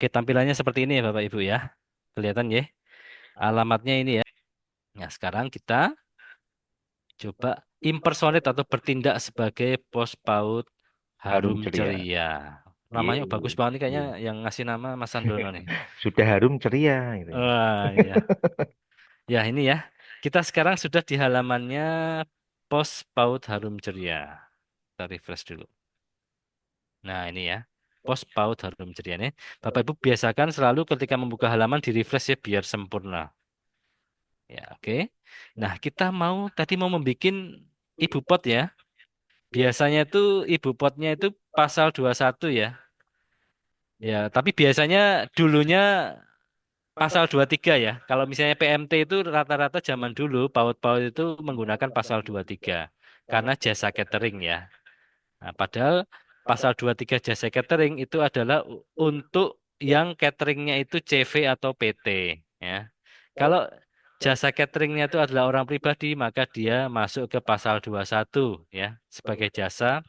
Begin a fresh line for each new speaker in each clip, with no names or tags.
Oke, tampilannya seperti ini ya Bapak Ibu ya. Kelihatan ya. Alamatnya ini ya. Nah, sekarang kita coba impersonate atau bertindak sebagai pos PAUD
Harum
Harum
ceria.
Ceria. Namanya bagus
Yeay.
banget nih kayaknya yang ngasih nama Mas Sandono nih.
Sudah harum ceria gitu ya.
Wah, iya. Ya, ini ya. Kita sekarang sudah di halamannya pos PAUD Harum Ceria. Kita refresh dulu. Nah, ini ya. Pos PAUD Harum Ceria nih. Bapak Ibu biasakan selalu ketika membuka halaman di refresh ya biar sempurna. Ya, oke. Nah, kita tadi mau membuat ibu pot ya. Biasanya itu ibu potnya itu pasal 21 ya. Ya, tapi biasanya dulunya pasal 23 ya. Kalau misalnya PMT itu rata-rata zaman dulu PAUD-PAUD itu menggunakan pasal 23 karena jasa catering ya. Nah, padahal pasal 23 jasa catering itu adalah untuk yang cateringnya itu CV atau PT ya. Kalau jasa cateringnya itu adalah orang pribadi, maka dia masuk ke pasal 21 ya sebagai jasa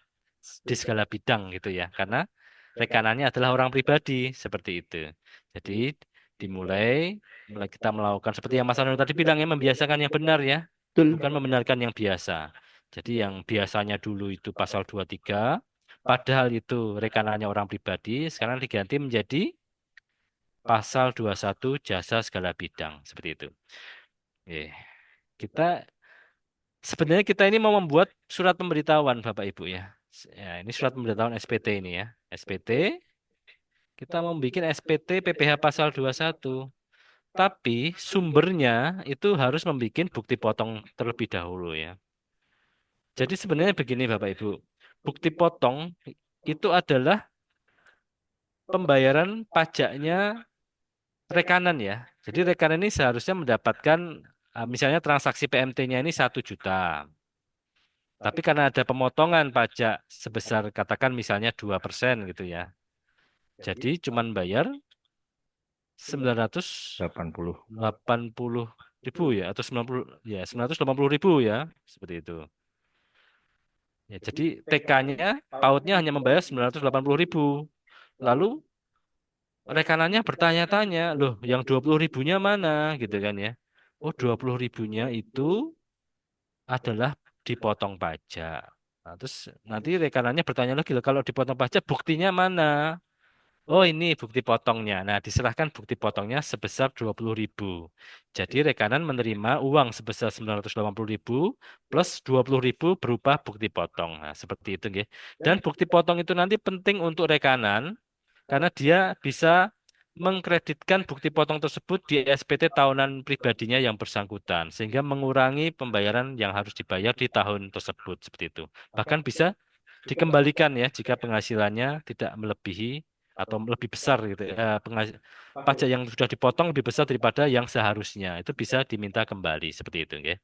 di segala bidang gitu ya. Karena rekanannya adalah orang pribadi seperti itu. Jadi dimulai mulai kita melakukan seperti yang Mas Anu tadi bilang ya membiasakan yang benar ya,
Betul.
bukan membenarkan yang biasa. Jadi yang biasanya dulu itu pasal 23, padahal itu rekanannya orang pribadi, sekarang diganti menjadi pasal 21 jasa segala bidang seperti itu. Kita sebenarnya kita ini mau membuat surat pemberitahuan Bapak Ibu ya. Ya, ini surat pemberitahuan SPT ini ya. SPT, kita mau bikin SPT PPH pasal 21. Tapi sumbernya itu harus membuat bukti potong terlebih dahulu ya. Jadi sebenarnya begini Bapak Ibu. Bukti potong itu adalah pembayaran pajaknya rekanan ya. Jadi rekanan ini seharusnya mendapatkan misalnya transaksi PMT-nya ini 1 juta. Tapi karena ada pemotongan pajak sebesar katakan misalnya 2% gitu ya. Jadi cuman bayar
80.
980.000 ya atau 90 ya 980.000 ya seperti itu. Ya, jadi TK-nya PAUD-nya hanya membayar 980.000. Lalu rekanannya bertanya-tanya, loh yang 20.000-nya mana gitu kan ya. Oh 20.000-nya itu adalah dipotong pajak. Nah, terus nanti rekanannya bertanya lagi, "Loh, kalau dipotong pajak buktinya mana?" Oh ini bukti potongnya. Nah diserahkan bukti potongnya sebesar 20.000. Jadi rekanan menerima uang sebesar 980.000 plus 20.000 berupa bukti potong. Nah seperti itu nggih. Dan bukti potong itu nanti penting untuk rekanan karena dia bisa mengkreditkan bukti potong tersebut di SPT tahunan pribadinya yang bersangkutan sehingga mengurangi pembayaran yang harus dibayar di tahun tersebut seperti itu. Bahkan bisa dikembalikan ya jika penghasilannya tidak melebihi atau lebih besar gitu ya. Pajak yang sudah dipotong lebih besar daripada yang seharusnya. Itu bisa diminta kembali seperti itu ya.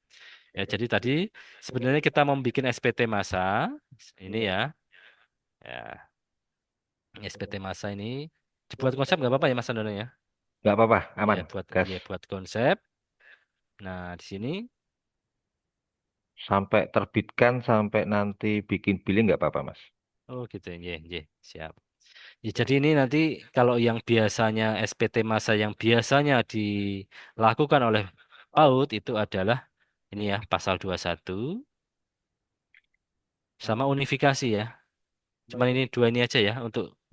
Ya, jadi tadi sebenarnya kita mau bikin SPT masa ini ya. Ya, SPT masa ini dibuat konsep nggak apa-apa ya Mas Andono ya.
Nggak apa-apa, aman.
Ya buat
Gas.
ya buat konsep. Nah, di sini
Sampai terbitkan, sampai nanti bikin billing nggak apa-apa, Mas.
oh gitu ya, ya, siap. Ya, jadi ini nanti kalau yang biasanya SPT masa yang biasanya dilakukan oleh PAUD itu adalah ini ya pasal 21 sama unifikasi ya. Cuman ini dua ini aja ya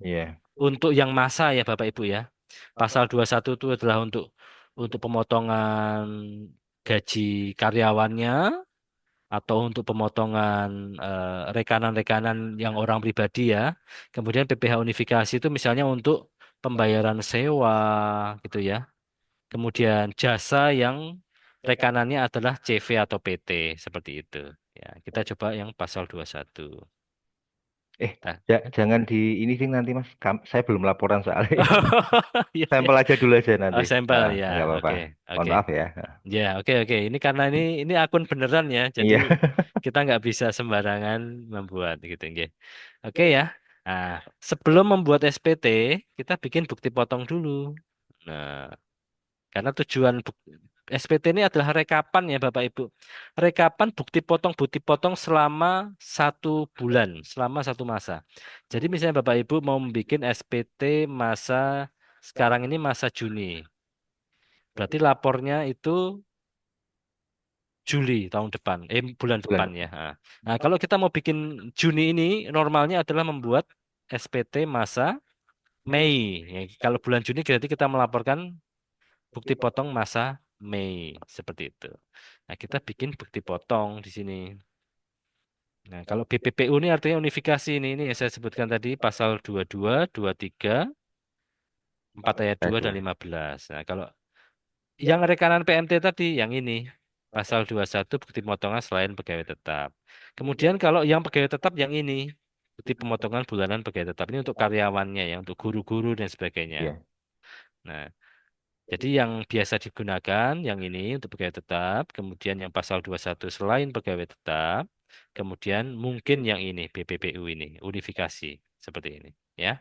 Iya.
untuk yang masa ya Bapak Ibu ya. Pasal 21 itu adalah untuk pemotongan gaji karyawannya atau untuk pemotongan rekanan-rekanan yang orang pribadi ya. Kemudian PPh unifikasi itu misalnya untuk pembayaran sewa gitu ya. Kemudian jasa yang rekanannya adalah CV atau PT seperti itu. Ya, kita coba yang pasal 21.
Eh,
Nah.
jangan di ini sih nanti, Mas. Saya belum laporan soalnya.
Iya, iya.
Sampel aja dulu aja nanti.
Oh, sampel
Ah,
ya.
nggak apa-apa.
Oke,
Mohon
oke.
maaf ya.
Ya, oke, oke. Ini karena ini akun beneran ya. Jadi
Iya.
kita nggak bisa sembarangan membuat gitu, nggih. Oke ya. Nah, sebelum membuat SPT, kita bikin bukti potong dulu. Nah, karena tujuan SPT ini adalah rekapan ya Bapak Ibu. Rekapan bukti potong selama 1 bulan, selama 1 masa. Jadi misalnya Bapak Ibu mau membuat SPT masa sekarang ini masa Juni. Berarti lapornya itu Juli tahun depan, bulan
Bulan
depan ya.
depan.
Nah, kalau kita mau bikin Juni ini, normalnya adalah membuat SPT masa Mei. Ya, kalau bulan Juni berarti kita melaporkan bukti potong masa Mei seperti itu. Nah, kita bikin bukti potong di sini. Nah, kalau BPPU ini artinya unifikasi ini yang saya sebutkan tadi pasal 22, 23, 4 ayat 2 dan
Dua.
15. Nah, kalau yang rekanan PMT tadi yang ini pasal 21 bukti pemotongan selain pegawai tetap. Kemudian kalau yang pegawai tetap yang ini bukti pemotongan bulanan pegawai tetap ini untuk karyawannya ya, untuk guru-guru dan sebagainya.
Ya.
Nah, jadi yang biasa digunakan yang ini untuk pegawai tetap, kemudian yang pasal 21 selain pegawai tetap, kemudian mungkin yang ini BPPU ini, unifikasi seperti ini ya.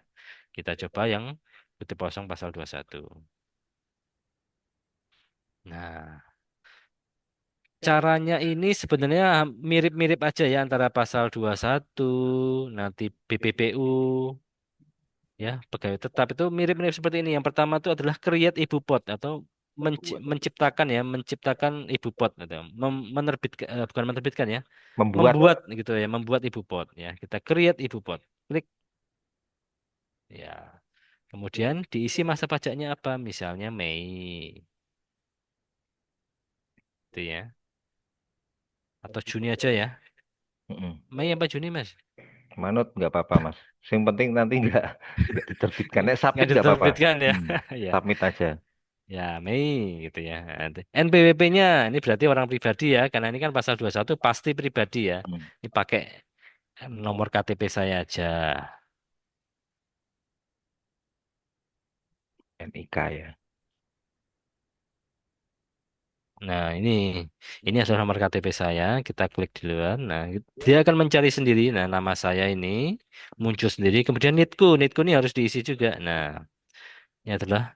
Kita coba yang bukti kosong pasal 21. Nah, caranya ini sebenarnya mirip-mirip aja ya antara pasal 21 nanti BPPU ya, pegawai tetap itu mirip-mirip seperti ini. Yang pertama itu adalah create ibu pot atau menciptakan ya, menciptakan ibu pot atau menerbitkan bukan menerbitkan ya,
Membuat.
membuat gitu ya, membuat ibu pot ya. Kita create ibu pot. Klik ya. Kemudian diisi masa pajaknya apa? Misalnya Mei gitu ya. Atau Juni aja ya.
Mm-mm.
Mei apa Juni, Mas?
Manut nggak apa-apa mas. Yang penting nanti nggak diterbitkan.
Nggak
Submit nggak apa-apa.
diterbitkan ya.
Hmm.
Ya.
Submit aja.
Ya, Mei gitu ya. NPWP-nya ini berarti orang pribadi ya, karena ini kan pasal 21 pasti pribadi ya.
Hmm.
Ini pakai nomor KTP saya aja.
NIK ya.
Nah, ini adalah nomor KTP saya. Kita klik di luar. Nah, dia akan mencari sendiri. Nah, nama saya ini muncul sendiri. Kemudian NITku ini harus diisi juga. Nah, ini adalah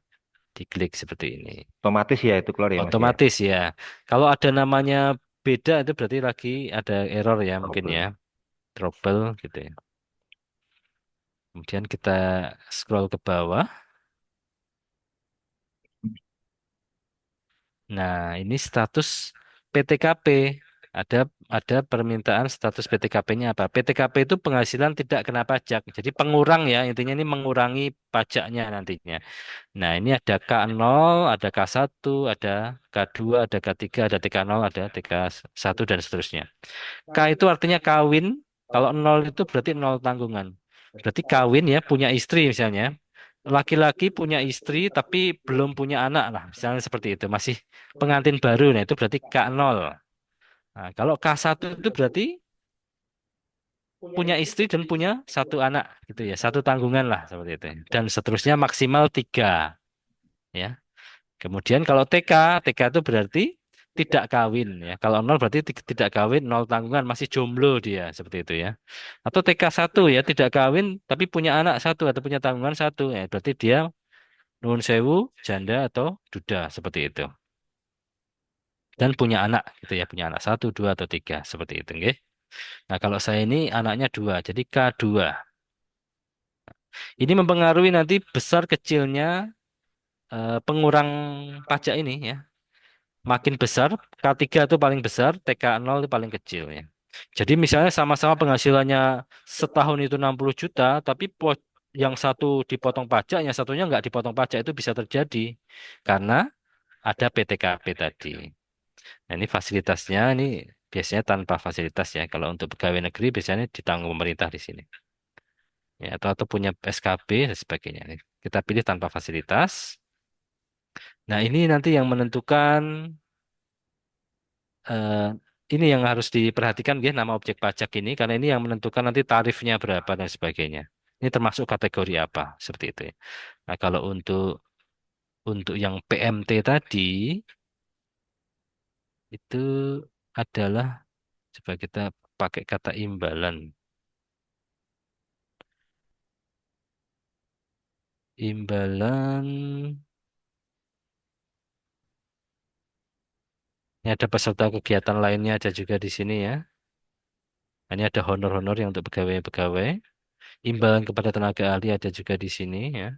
diklik seperti ini.
Otomatis ya itu keluar ya mas ya.
Otomatis ya. Kalau ada namanya beda itu berarti lagi ada error ya mungkin ya.
Trouble.
Trouble gitu ya. Kemudian kita scroll ke bawah. Nah, ini status PTKP. Ada permintaan status PTKP-nya apa? PTKP itu penghasilan tidak kena pajak. Jadi pengurang ya, intinya ini mengurangi pajaknya nantinya. Nah, ini ada K0, ada K1, ada K2, ada K3, ada TK0, ada TK1 dan seterusnya. K itu artinya kawin. Kalau nol itu berarti nol tanggungan. Berarti kawin ya, punya istri misalnya. Laki-laki punya istri tapi belum punya anak lah. Misalnya seperti itu. Masih pengantin baru. Nah, itu berarti K0. Nah, kalau K1 itu berarti punya istri dan punya satu anak gitu ya. Satu tanggungan lah seperti itu. Dan seterusnya maksimal tiga. Ya. Kemudian kalau TK itu berarti tidak kawin ya. Kalau nol berarti tidak kawin, nol tanggungan, masih jomblo dia seperti itu ya. Atau TK1 ya, tidak kawin tapi punya anak satu atau punya tanggungan satu ya. Berarti dia nuwun sewu, janda atau duda seperti itu. Dan punya anak gitu ya, punya anak satu, dua atau tiga seperti itu, nggih. Nah kalau saya ini anaknya dua, jadi K2. Ini mempengaruhi nanti besar kecilnya pengurang pajak ini ya. Makin besar, K3 itu paling besar, TK0 itu paling kecil ya. Jadi misalnya sama-sama penghasilannya setahun itu 60 juta, tapi yang satu dipotong pajak, yang satunya nggak dipotong pajak itu bisa terjadi karena ada PTKP tadi. Nah, ini fasilitasnya ini biasanya tanpa fasilitas ya. Kalau untuk pegawai negeri biasanya ditanggung pemerintah di sini. Ya, atau punya SKB dan sebagainya. Kita pilih tanpa fasilitas. Nah, ini nanti yang menentukan eh, ini yang harus diperhatikan ya nama objek pajak ini karena ini yang menentukan nanti tarifnya berapa dan sebagainya. Ini termasuk kategori apa seperti itu ya. Nah, kalau untuk yang PMT tadi itu adalah coba kita pakai kata imbalan. Imbalan ini ada peserta kegiatan lainnya ada juga di sini ya. Ini ada honor-honor yang untuk pegawai-pegawai. Imbalan kepada tenaga ahli ada juga di sini ya.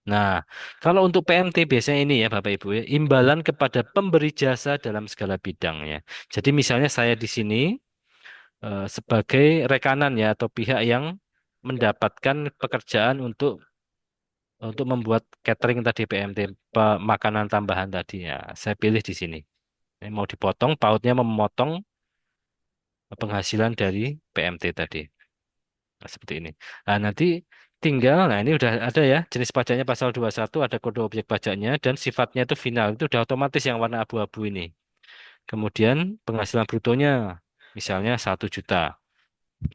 Nah, kalau untuk PMT biasanya ini ya Bapak Ibu ya, imbalan kepada pemberi jasa dalam segala bidangnya. Jadi misalnya saya di sini sebagai rekanan ya atau pihak yang mendapatkan pekerjaan untuk membuat catering tadi PMT, makanan tambahan tadi ya. Saya pilih di sini. Ini mau dipotong, pautnya memotong penghasilan dari PMT tadi. Nah, seperti ini. Nah, nanti tinggal, nah ini udah ada ya, jenis pajaknya pasal 21, ada kode objek pajaknya, dan sifatnya itu final. Itu udah otomatis yang warna abu-abu ini. Kemudian penghasilan brutonya, misalnya 1 juta.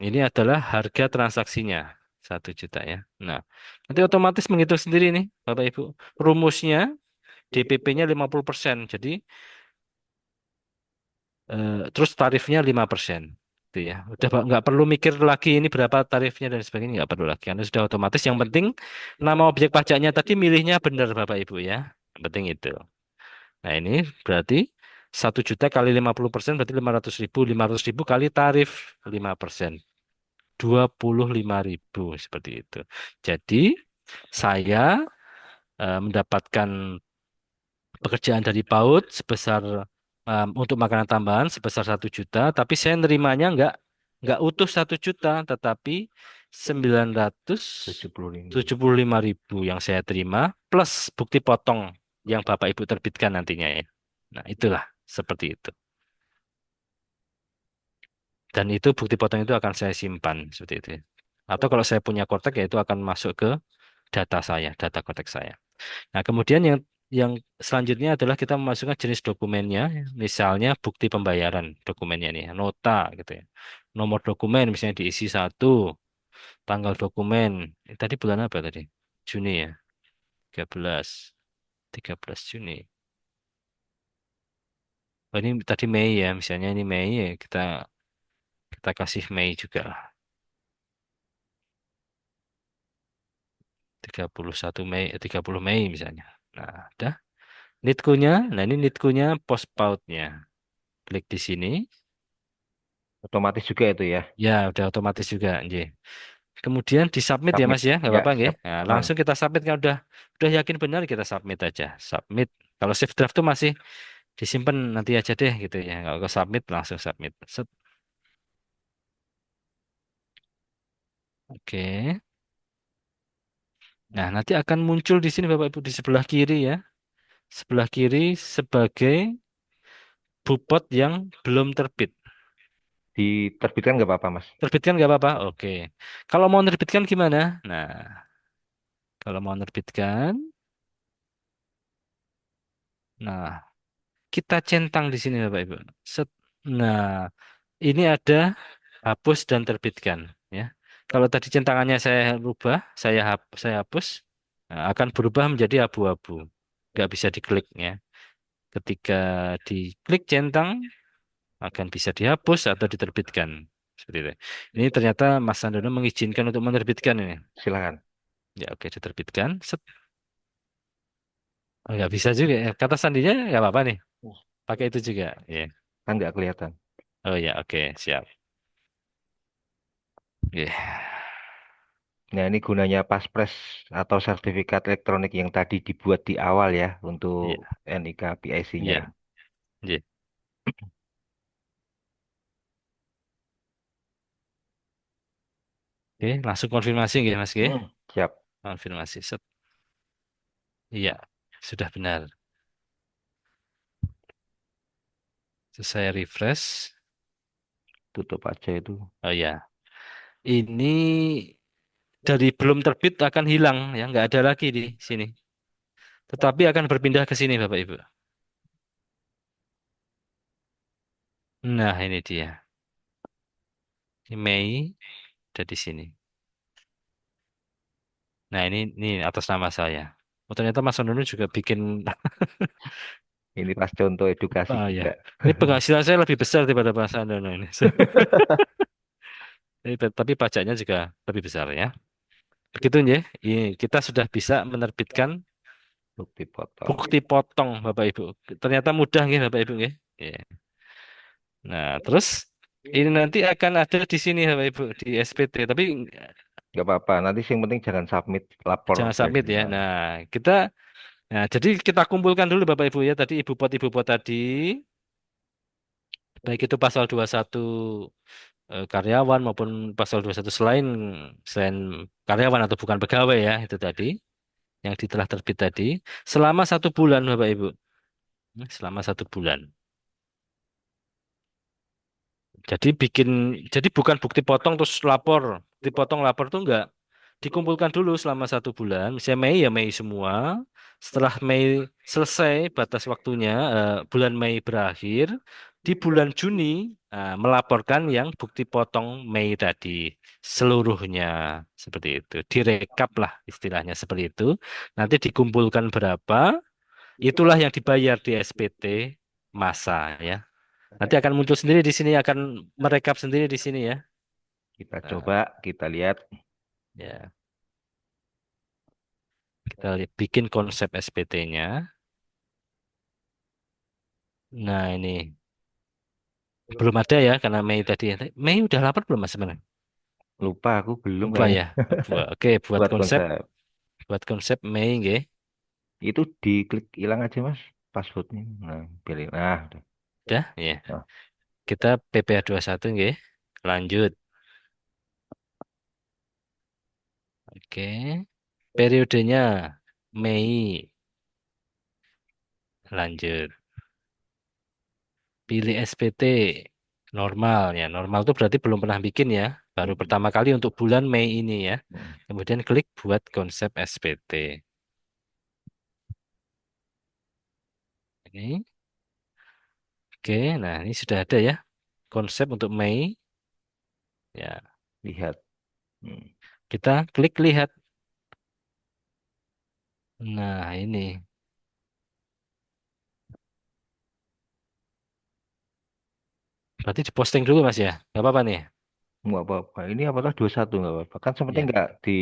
Ini adalah harga transaksinya, 1 juta ya. Nah, nanti otomatis menghitung sendiri nih, Bapak Ibu. Rumusnya, DPP-nya 50%. Jadi, terus tarifnya 5%. Itu ya. Udah nggak perlu mikir lagi ini berapa tarifnya dan sebagainya nggak perlu lagi. Karena sudah otomatis. Yang penting nama objek pajaknya tadi milihnya benar Bapak Ibu ya. Yang penting itu. Nah ini berarti 1 juta kali 50% berarti 500.000. 500.000 kali tarif 5%. 25.000 seperti itu. Jadi saya mendapatkan pekerjaan dari PAUD sebesar untuk makanan tambahan sebesar 1 juta, tapi saya nerimanya nggak utuh 1 juta, tetapi sembilan ratus
75.
tujuh puluh lima ribu yang saya terima plus bukti potong yang Bapak Ibu terbitkan nantinya ya. Nah, itulah seperti itu. Dan itu bukti potong itu akan saya simpan seperti itu. Atau kalau saya punya kotak ya itu akan masuk ke data saya, data kotak saya. Nah, kemudian yang selanjutnya adalah kita memasukkan jenis dokumennya, misalnya bukti pembayaran dokumennya nih, nota gitu ya. Nomor dokumen misalnya diisi satu, tanggal dokumen. Tadi bulan apa tadi? Juni ya, 13, 13 Juni. Oh, ini tadi Mei ya, misalnya ini Mei ya, kita kita kasih Mei juga lah. 31 Mei, 30 Mei misalnya. Nah, udah. Nitku-nya, nah ini nitku-nya post-pautnya. Klik di sini.
Otomatis juga itu ya.
Ya, udah otomatis juga, nggih. Kemudian disubmit ya
Submit.
Mas ya, nggak
Ya,
apa-apa nggih.
siap.
Nah,
Aman.
langsung kita submit kan udah yakin benar kita submit aja. Submit. Kalau save draft tuh masih disimpan nanti aja deh gitu ya. Kalau ke submit langsung submit. Set. Oke. Nah, nanti akan muncul di sini Bapak Ibu di sebelah kiri ya. Sebelah kiri sebagai bupot yang belum terbit.
Diterbitkan nggak apa-apa, Mas?
Terbitkan nggak apa-apa? Oke. Kalau mau nerbitkan gimana? Nah, kalau mau nerbitkan, nah kita centang di sini Bapak Ibu. Set. Nah, ini ada hapus dan terbitkan ya. Kalau tadi centangannya saya rubah, saya hapus, nah, akan berubah menjadi abu-abu. Nggak bisa diklik ya. Ketika diklik centang akan bisa dihapus atau diterbitkan. Seperti itu. Ini ternyata Mas Sandono mengizinkan untuk menerbitkan ini.
Silakan.
Ya oke diterbitkan. Set. Oh, nggak bisa juga ya. Kata sandinya nggak apa-apa nih. Pakai itu juga. Ya.
Kan nggak kelihatan.
Oh ya oke siap. Ya.
Nah, ini gunanya Paspres atau sertifikat elektronik yang tadi dibuat di awal ya untuk
Iya.
NIK PIC-nya ini.
Iya. Iya. Oke, langsung konfirmasi nggih Mas nggih?
Siap.
Konfirmasi. Set. Iya, sudah benar. Terus saya refresh.
Tutup aja itu.
Oh ya, ini dari belum terbit akan hilang ya, nggak ada lagi di sini. Tetapi akan berpindah ke sini Bapak Ibu. Nah, ini dia. Ini Mei ada di sini. Nah, ini atas nama saya. Oh, ternyata Mas Sonono juga bikin.
Ini pas contoh edukasi
Oh ya,
juga.
ini penghasilan saya lebih besar daripada Mas Sonono ini. Tapi pajaknya juga lebih besar ya. Begitu ya. Ini kita sudah bisa menerbitkan
Bukti potong.
bukti potong Bapak Ibu. Ternyata mudah nggih Bapak Ibu nggih. Iya. Nah, terus ini nanti akan ada di sini Bapak Ibu di SPT, tapi
Nggak apa-apa. Nanti yang penting jangan submit lapor
Jangan
aja.
submit ya.
Nah,
Nah, kita jadi kita kumpulkan dulu Bapak Ibu ya tadi ibu pot tadi baik itu pasal 21 karyawan maupun pasal 21 selain karyawan atau bukan pegawai ya itu tadi yang telah terbit tadi selama 1 bulan Bapak Ibu. Selama 1 bulan. Jadi jadi bukan bukti potong terus lapor. Bukti potong lapor tuh enggak. Dikumpulkan dulu selama 1 bulan. Misalnya Mei ya Mei semua. Setelah Mei selesai batas waktunya, bulan Mei berakhir, di bulan Juni melaporkan yang bukti potong Mei tadi seluruhnya seperti itu. Direkap lah istilahnya seperti itu. Nanti dikumpulkan berapa, itulah yang dibayar di SPT masa ya. Nanti akan muncul sendiri di sini, akan merekap sendiri di sini ya.
kita
Nah,
coba, kita lihat.
ya, kita bikin konsep SPT-nya. Nah, ini belum ada ya karena Mei tadi ya. Mei udah lapar belum Mas sebenarnya?
Lupa aku belum
Lupa
kayaknya.
ya. Oke,
Buat konsep.
buat konsep Mei nggih.
Itu diklik hilang aja Mas passwordnya. Nah, pilih. Nah, udah.
Udah, ya.
Nah,
Kita PPh 21 nggih. Lanjut. Oke. Periodenya Mei. Lanjut. Pilih SPT normal ya. Normal itu berarti belum pernah bikin ya. Baru
mm,
pertama kali untuk bulan Mei ini ya.
mm.
Kemudian klik buat konsep SPT. Ini. Oke, nah ini sudah ada ya konsep untuk Mei. Ya,
Lihat. Hmm.
kita klik lihat. Nah, ini. Berarti diposting dulu Mas ya. Gak apa-apa nih.
Nggak apa-apa. Ini apakah 21 nggak apa-apa. Kan sepenting
Ya.
nggak di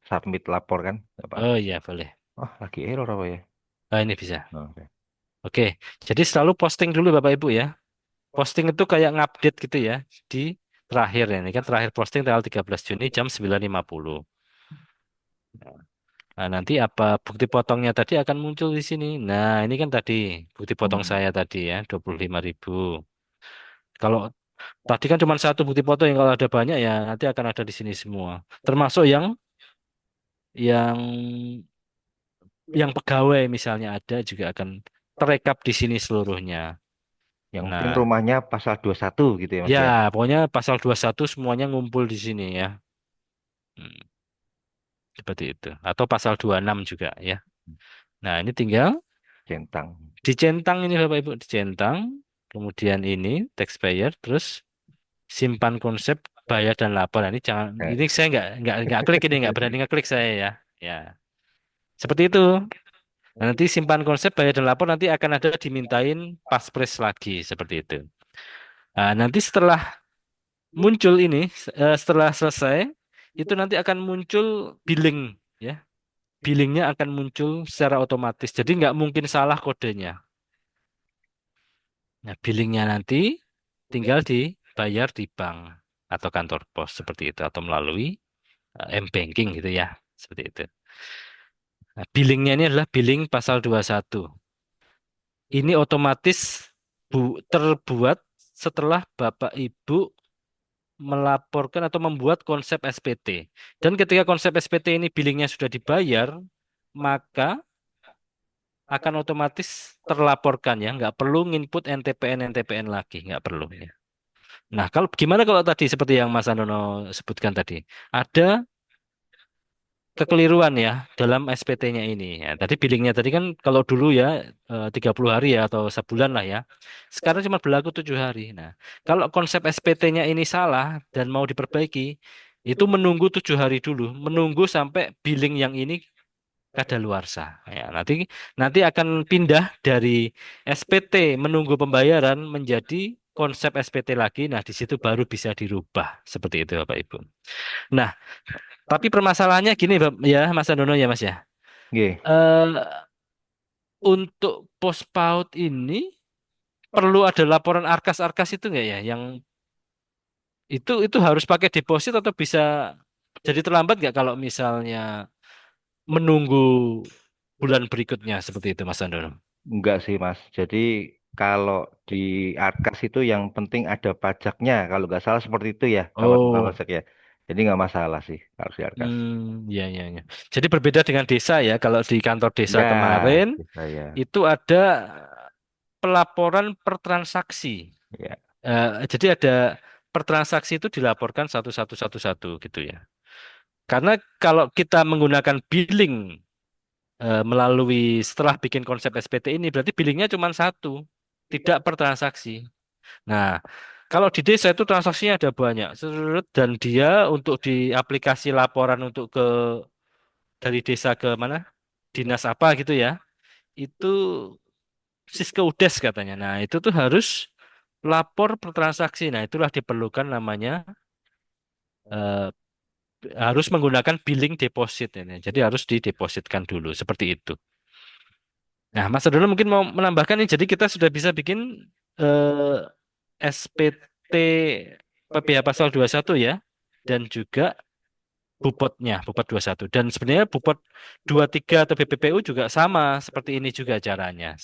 submit lapor kan. Nggak
Oh
apa-apa.
iya, boleh.
Oh, lagi error apa ya?
Oh, ini bisa.
Oh, oke.
Oke. Jadi selalu posting dulu Bapak Ibu ya. Posting itu kayak ngupdate gitu ya di terakhir ya. Ini kan terakhir posting tanggal 13 Juni jam 9.50. Nah, nanti apa bukti potongnya tadi akan muncul di sini. Nah, ini kan tadi bukti potong
Hmm.
saya tadi ya, 25.000. Kalau tadi kan cuma satu bukti potong, yang kalau ada banyak ya nanti akan ada di sini semua. Termasuk yang yang pegawai misalnya ada juga akan terekap di sini seluruhnya.
Yang penting
Nah,
rumahnya pasal 21 gitu ya Mas
ya
ya.
pokoknya pasal 21 semuanya ngumpul di sini ya. Hmm, seperti itu. Atau pasal 26 juga ya. Nah, ini tinggal
Centang.
dicentang ini Bapak Ibu, dicentang. Kemudian ini taxpayer, terus simpan konsep bayar dan lapor. Nah, ini jangan,
Eh,
ini saya nggak klik ini, nggak berani ngeklik saya ya. Ya, seperti itu. Nah, nanti simpan konsep bayar dan lapor nanti akan ada dimintain paspres lagi seperti itu. Nah, nanti setelah muncul ini, setelah selesai, itu nanti akan muncul billing ya. Billingnya akan muncul secara otomatis. Jadi nggak mungkin salah kodenya. Nah, billingnya nanti tinggal dibayar di bank atau kantor pos seperti itu atau melalui m-banking gitu ya, seperti itu. Nah, billingnya ini adalah billing pasal 21. Ini otomatis terbuat setelah Bapak Ibu melaporkan atau membuat konsep SPT. Dan ketika konsep SPT ini billingnya sudah dibayar, maka akan otomatis terlaporkan ya, nggak perlu nginput NTPN lagi, nggak perlu ya. Nah, kalau gimana kalau tadi seperti yang Mas Anono sebutkan tadi, ada kekeliruan ya dalam SPT-nya ini. Ya, tadi billingnya tadi kan kalau dulu ya 30 hari ya atau sebulan lah ya. Sekarang cuma berlaku 7 hari. Nah, kalau konsep SPT-nya ini salah dan mau diperbaiki, itu menunggu 7 hari dulu, menunggu sampai billing yang ini kadaluarsa. Ya, nanti nanti akan pindah dari SPT menunggu pembayaran menjadi konsep SPT lagi. Nah, di situ baru bisa dirubah seperti itu, Bapak Ibu. Nah, tapi permasalahannya gini, ya, Mas Andono ya, Mas ya.
Nggih.
Eh untuk POSPAUD ini perlu ada laporan arkas-arkas itu nggak ya? Yang itu harus pakai deposit atau bisa Jadi terlambat nggak kalau misalnya menunggu bulan berikutnya seperti itu, Mas Andono?
Enggak sih Mas. Jadi kalau di Arkas itu yang penting ada pajaknya. Kalau nggak salah seperti itu ya, kalau tentang
Oh,
pajak ya. Jadi nggak masalah sih kalau di Arkas.
iya, iya, iya. Jadi berbeda dengan desa ya. Kalau di kantor desa
Ya,
kemarin
di saya.
itu ada pelaporan per transaksi.
Ya,
Jadi ada per transaksi itu dilaporkan satu-satu gitu ya. Karena kalau kita menggunakan billing melalui setelah bikin konsep SPT ini berarti billingnya cuma satu, tidak per transaksi. Nah, kalau di desa itu transaksinya ada banyak, dan dia untuk di aplikasi laporan untuk ke dari desa ke mana dinas apa gitu ya, itu Siskeudes katanya. Nah, itu tuh harus lapor per transaksi. Nah, itulah diperlukan namanya eh, harus menggunakan billing deposit ini. Jadi harus didepositkan dulu seperti itu. Nah, Mas Dono mungkin mau menambahkan ini. Jadi kita sudah bisa bikin SPT PPh pasal 21 ya, dan juga bupotnya, bupot 21. Dan sebenarnya bupot 23 atau BPPU juga sama seperti ini juga caranya.